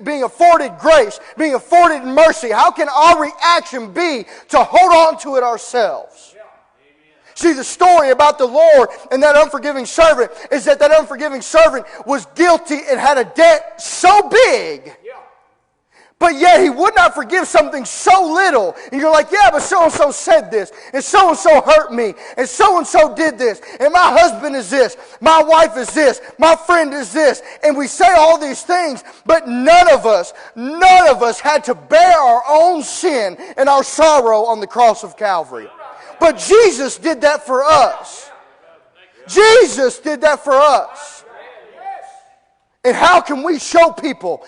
being afforded grace, being afforded mercy, how can our reaction be to hold on to it ourselves? See, the story about the Lord and that unforgiving servant is that unforgiving servant was guilty and had a debt so big, but yet he would not forgive something so little. And you're like, yeah, but so-and-so said this, and so-and-so hurt me, and so-and-so did this, and my husband is this, my wife is this, my friend is this. And we say all these things, but none of us had to bear our own sin and our sorrow on the cross of Calvary. But Jesus did that for us. Jesus did that for us. And how can we show people?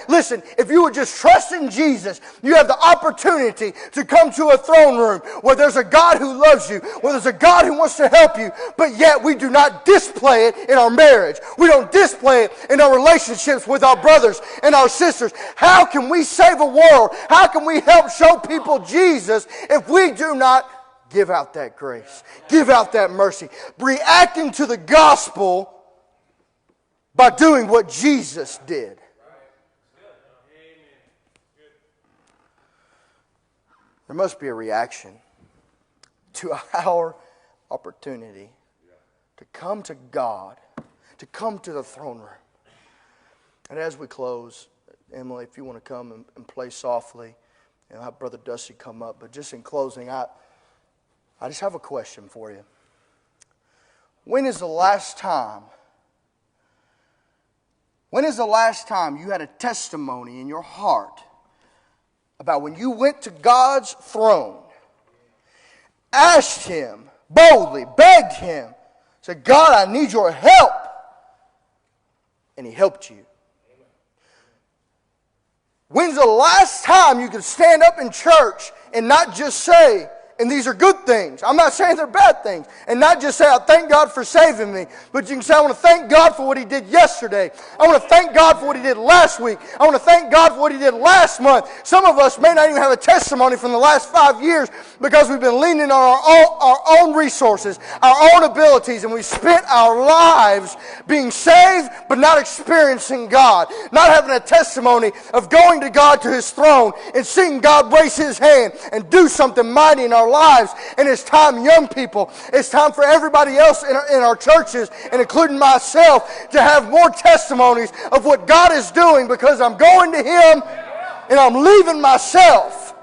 Listen, if you would just trust in Jesus, you have the opportunity to come to a throne room where there's a God who loves you, where there's a God who wants to help you, but yet we do not display it in our marriage. We don't display it in our relationships with our brothers and our sisters. How can we save a world? How can we help show people Jesus if we do not give out that grace, give out that mercy, reacting to the gospel by doing what Jesus did? There must be a reaction to our opportunity to come to God, to come to the throne room. And as we close, Emily, if you want to come and play softly, and I'll have Brother Dusty come up. But just in closing, I just have a question for you. When is the last time you had a testimony in your heart about when you went to God's throne, asked Him boldly, begged Him, said, God, I need your help, and He helped you? When's the last time you could stand up in church and not just say, and these are good things, I'm not saying they're bad things, and not just say, I thank God for saving me, but you can say, I want to thank God for what He did yesterday. I want to thank God for what He did last week. I want to thank God for what He did last month. Some of us may not even have a testimony from the last 5 years because we've been leaning on our own resources, our own abilities, and we spent our lives being saved but not experiencing God, not having a testimony of going to God, to His throne, and seeing God raise His hand and do something mighty in our lives. And it's time, young people, it's time for everybody else in our churches, and including myself, to have more testimonies of what God is doing, because I'm going to Him and I'm leaving myself.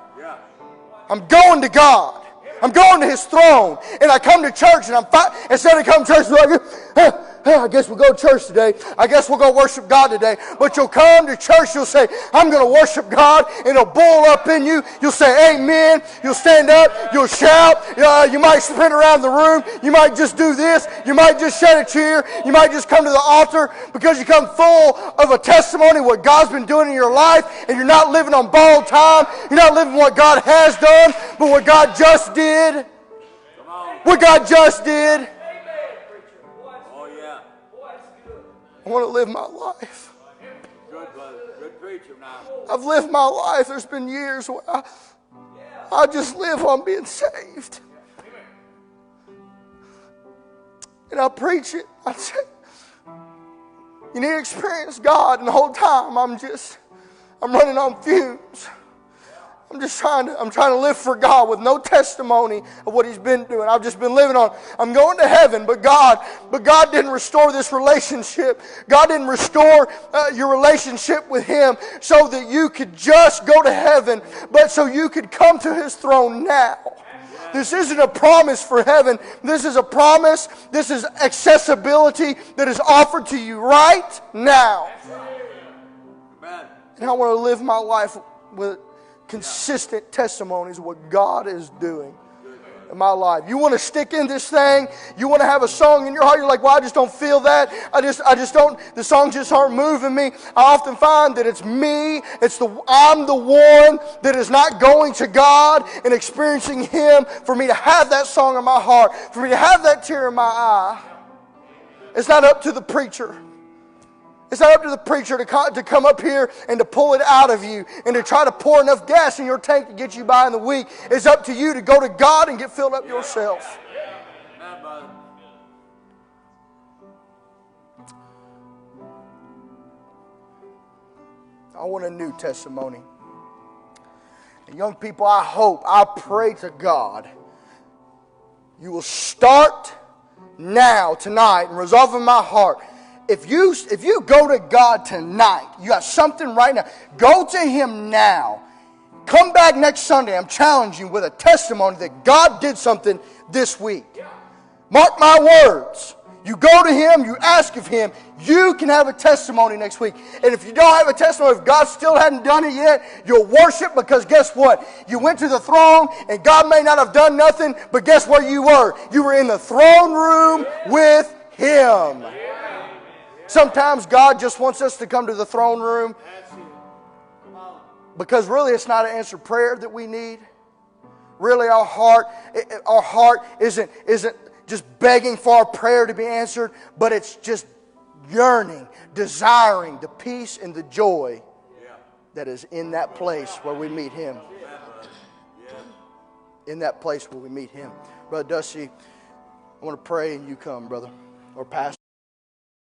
I'm going to God. I'm going to His throne. And I come to church and instead of coming to church like, I guess we'll go to church today. I guess we'll go worship God today. But you'll come to church, you'll say, I'm going to worship God, and it'll boil up in you. You'll say amen. You'll stand up. You'll shout. You might sprint around the room. You might just do this. You might just shed a tear. You might just come to the altar because you come full of a testimony of what God's been doing in your life, and you're not living on borrowed time. You're not living what God has done, but what God just did. What God just did. I want to live my life. Good, brother. Good preacher now. I've lived my life. There's been years where I just live on being saved. And I preach it. I say, you need to experience God, and the whole time I'm running on fumes. I'm trying to live for God with no testimony of what He's been doing. I've just been living on, I'm going to heaven, but God didn't restore this relationship. God didn't restore your relationship with Him so that you could just go to heaven, but so you could come to His throne now. This isn't a promise for heaven. This is a promise. This is accessibility that is offered to you right now. And I want to live my life with consistent testimonies of what God is doing in my life. You want to stick in this thing? You want to have a song in your heart? You're like, well, I just don't feel that. I just don't. The songs just aren't moving me. I often find that it's me. I'm the one that is not going to God and experiencing Him for me to have that song in my heart, for me to have that tear in my eye. It's not up to the preacher. It's not up to the preacher to come up here and to pull it out of you and to try to pour enough gas in your tank to get you by in the week. It's up to you to go to God and get filled up yourself. I want a new testimony. And young people, I pray to God, you will start now, tonight, and resolve in my heart. If you go to God tonight, you got something right now, go to Him now. Come back next Sunday, I'm challenging you with a testimony that God did something this week. Mark my words. You go to Him, you ask of Him, you can have a testimony next week. And if you don't have a testimony, if God still hadn't done it yet, you'll worship, because guess what? You went to the throne and God may not have done nothing, but guess where you were? You were in the throne room with Him. Sometimes God just wants us to come to the throne room because really it's not an answered prayer that we need. Really our heart isn't just begging for our prayer to be answered, but it's just yearning, desiring the peace and the joy that is in that place where we meet Him. In that place where we meet Him. Brother Dusty, I want to pray and you come, brother, or pastor.